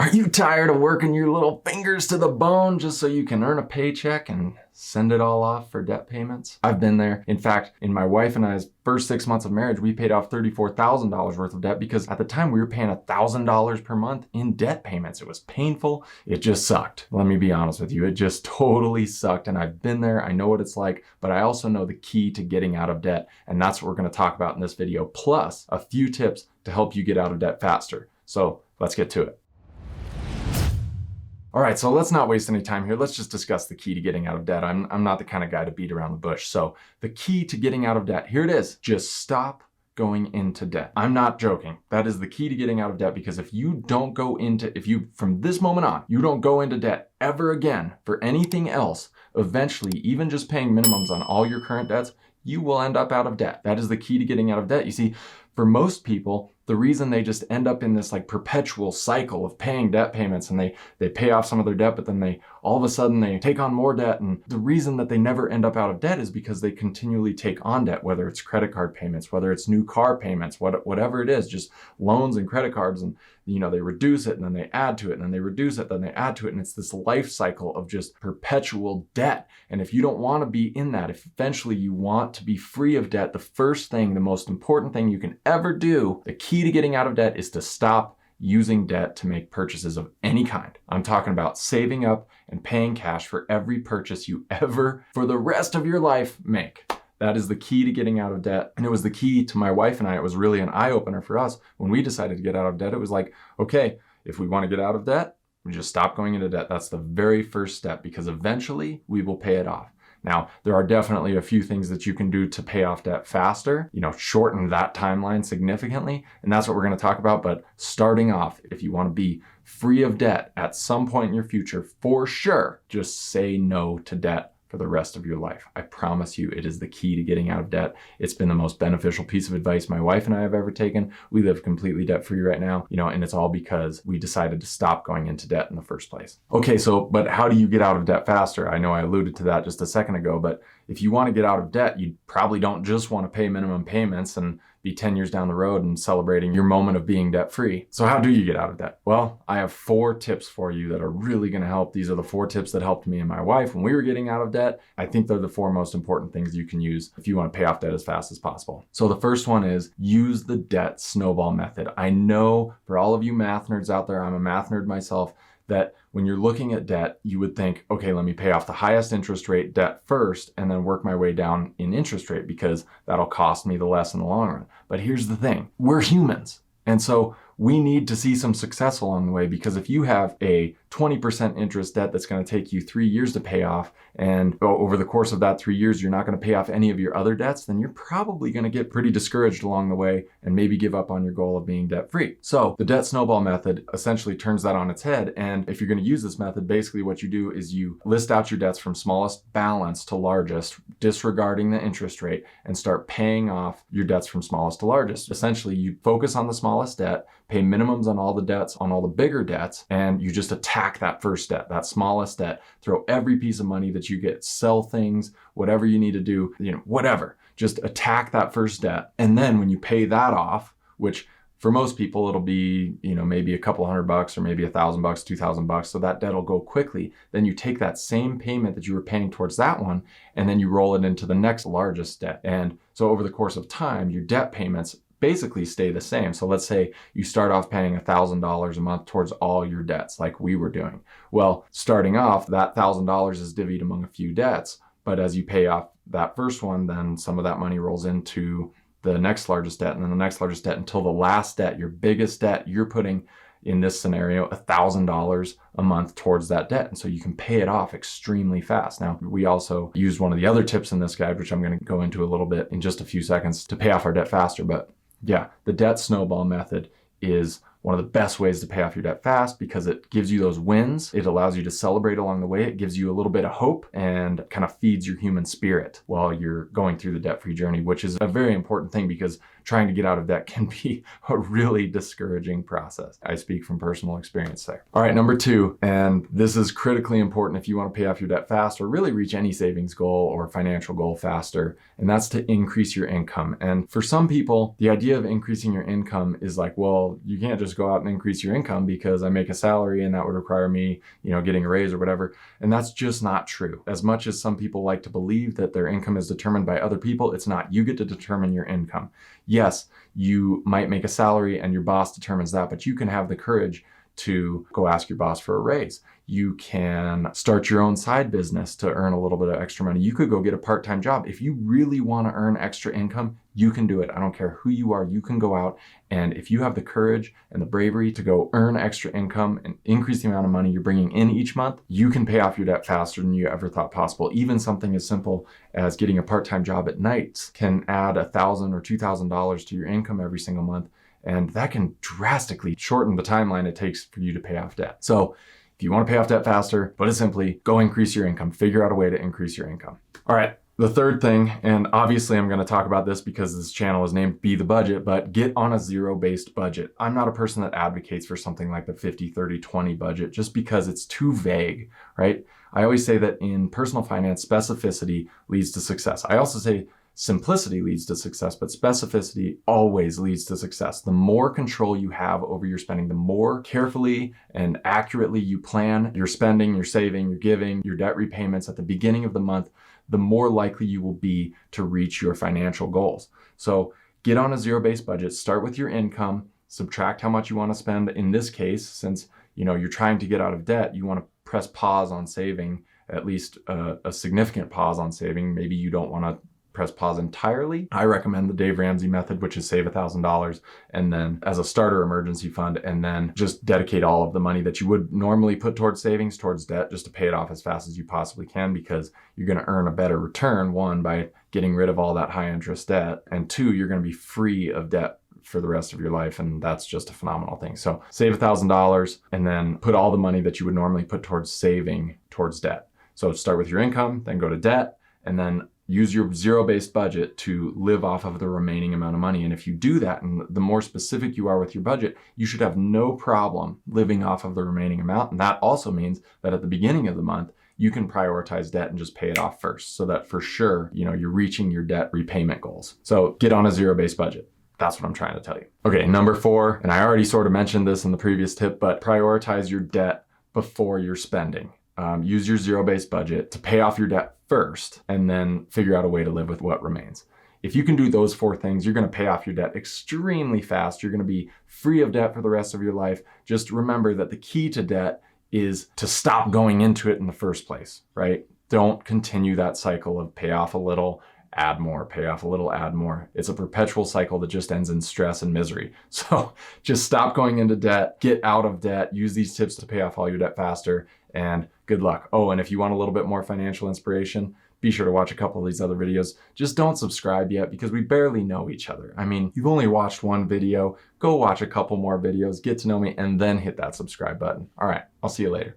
Are you tired of working your little fingers to the bone just so you can earn a paycheck and send it all off for debt payments? I've been there. In fact, in my wife and I's first 6 months of marriage, we paid off $34,000 worth of debt because at the time we were paying $1,000 per month in debt payments. It was painful. It just sucked. Let me be honest with you. It just totally sucked. And I've been there. I know what it's like, but I also know the key to getting out of debt. And that's what we're going to talk about in this video, plus a few tips to help you get out of debt faster. So let's get to it. All right, so let's not waste any time here. Let's just discuss the key to getting out of debt. I'm not the kind of guy to beat around the bush. So the key to getting out of debt, here it is. Just stop going into debt. I'm not joking. That is the key to getting out of debt, because if you from this moment on, you don't go into debt ever again for anything else, eventually, even just paying minimums on all your current debts, you will end up out of debt. That is the key to getting out of debt. You see, for most people, the reason they just end up in this like perpetual cycle of paying debt payments, and they pay off some of their debt, but then they all of a sudden they take on more debt. And the reason that they never end up out of debt is because they continually take on debt, whether it's credit card payments, whether it's new car payments, whatever it is, just loans and credit cards. And they reduce it and then they add to it and then they reduce it, then they add to it. And it's this life cycle of just perpetual debt. And if you don't want to be in that, if eventually you want to be free of debt, the most important thing you can ever do, the key to getting out of debt, is to stop using debt to make purchases of any kind. I'm talking about saving up and paying cash for every purchase you ever, for the rest of your life, make. That is the key to getting out of debt. And it was the key to my wife and I. It was really an eye-opener for us when we decided to get out of debt. It was like, okay, if we want to get out of debt, we just stop going into debt. That's the very first step, because eventually we will pay it off. Now, there are definitely a few things that you can do to pay off debt faster, shorten that timeline significantly. And that's what we're going to talk about. But starting off, if you want to be free of debt at some point in your future, for sure, just say no to debt for the rest of your life. I promise you, it is the key to getting out of debt. It's been the most beneficial piece of advice my wife and I have ever taken. We live completely debt-free right now, and it's all because we decided to stop going into debt in the first place. Okay, but how do you get out of debt faster? I know I alluded to that just a second ago, but if you want to get out of debt, you probably don't just want to pay minimum payments and be 10 years down the road and celebrating your moment of being debt-free. So how do you get out of debt? Well, I have 4 tips for you that are really going to help. These are the 4 tips that helped me and my wife when we were getting out of debt. I think they're the 4 most important things you can use if you want to pay off debt as fast as possible. So the first one is use the debt snowball method. I know for all of you math nerds out there, I'm a math nerd myself, that when you're looking at debt, you would think, okay, let me pay off the highest interest rate debt first and then work my way down in interest rate, because that'll cost me the less in the long run. But here's the thing, we're humans. And so we need to see some success along the way, because if you have a 20% interest debt that's going to take you 3 years to pay off, and over the course of that 3 years, you're not going to pay off any of your other debts, then you're probably going to get pretty discouraged along the way and maybe give up on your goal of being debt free. So the debt snowball method essentially turns that on its head. And if you're going to use this method, basically what you do is you list out your debts from smallest balance to largest, disregarding the interest rate, and start paying off your debts from smallest to largest. Essentially, you focus on the smallest debt, pay minimums on all the debts, on all the bigger debts, and you just attack that first debt, that smallest debt. Throw every piece of money that you get, sell things, whatever you need to do, whatever. Just attack that first debt. And then when you pay that off, which for most people, it'll be, maybe a couple $100 or maybe $1,000, $2,000. So that debt will go quickly. Then you take that same payment that you were paying towards that one, and then you roll it into the next largest debt. And so over the course of time, your debt payments basically stay the same. So let's say you start off paying $1,000 a month towards all your debts, like we were doing. Well, starting off, that $1,000 is divvied among a few debts. But as you pay off that first one, then some of that money rolls into the next largest debt, and then the next largest debt, until the last debt, your biggest debt, you're putting, in this scenario, $1,000 a month towards that debt. And so you can pay it off extremely fast. Now, we also used one of the other tips in this guide, which I'm going to go into a little bit in just a few seconds, to pay off our debt faster. But yeah, the debt snowball method is one of the best ways to pay off your debt fast, because it gives you those wins. It allows you to celebrate along the way. It gives you a little bit of hope and kind of feeds your human spirit while you're going through the debt-free journey, which is a very important thing, because trying to get out of debt can be a really discouraging process. I speak from personal experience there. All right, number 2, and this is critically important if you want to pay off your debt fast or really reach any savings goal or financial goal faster, and that's to increase your income. And for some people, the idea of increasing your income is like, well, you can't just just go out and increase your income because I make a salary and that would require me, getting a raise or whatever. And that's just not true. As much as some people like to believe that their income is determined by other people, it's not. You get to determine your income. Yes, you might make a salary and your boss determines that, but you can have the courage to go ask your boss for a raise. You can start your own side business to earn a little bit of extra money. You could go get a part-time job. If you really want to earn extra income, you can do it. I don't care who you are. You can go out, and if you have the courage and the bravery to go earn extra income and increase the amount of money you're bringing in each month, you can pay off your debt faster than you ever thought possible. Even something as simple as getting a part-time job at night can add $1,000 or $2,000 to your income every single month. And that can drastically shorten the timeline it takes for you to pay off debt. So if you want to pay off debt faster, put it simply, go increase your income. Figure out a way to increase your income. All right. The third thing, and obviously I'm going to talk about this because this channel is named Be the Budget, but get on a zero-based budget. I'm not a person that advocates for something like the 50-30-20 budget just because it's too vague, right? I always say that in personal finance, specificity leads to success. I also say simplicity leads to success, but specificity always leads to success. The more control you have over your spending, the more carefully and accurately you plan your spending, your saving, your giving, your debt repayments at the beginning of the month, the more likely you will be to reach your financial goals. So get on a zero-based budget, start with your income, subtract how much you want to spend. In this case, since you're trying to get out of debt, you want to press pause on saving, at least a significant pause on saving. Maybe you don't want to press pause entirely. I recommend the Dave Ramsey method, which is save $1,000 and then as a starter emergency fund, and then just dedicate all of the money that you would normally put towards savings towards debt, just to pay it off as fast as you possibly can, because you're going to earn a better return, one, by getting rid of all that high interest debt, and two, you're going to be free of debt for the rest of your life. And that's just a phenomenal thing. So save $1,000 and then put all the money that you would normally put towards saving towards debt. So start with your income, then go to debt, and then use your zero-based budget to live off of the remaining amount of money. And if you do that, and the more specific you are with your budget, you should have no problem living off of the remaining amount. And that also means that at the beginning of the month, you can prioritize debt and just pay it off first, so that for sure, you're reaching your debt repayment goals. So get on a zero-based budget. That's what I'm trying to tell you. Okay, number 4, and I already sort of mentioned this in the previous tip, but prioritize your debt before your spending. Use your zero-based budget to pay off your debt first, and then figure out a way to live with what remains. If you can do those 4 things, you're going to pay off your debt extremely fast. You're going to be free of debt for the rest of your life. Just remember that the key to debt is to stop going into it in the first place, right? Don't continue that cycle of pay off a little, add more, pay off a little, add more. It's a perpetual cycle that just ends in stress and misery. So just stop going into debt, get out of debt, use these tips to pay off all your debt faster, and good luck. Oh, and if you want a little bit more financial inspiration, be sure to watch a couple of these other videos. Just don't subscribe yet because we barely know each other. I mean, you've only watched one video. Go watch a couple more videos, get to know me, and then hit that subscribe button. All right, I'll see you later.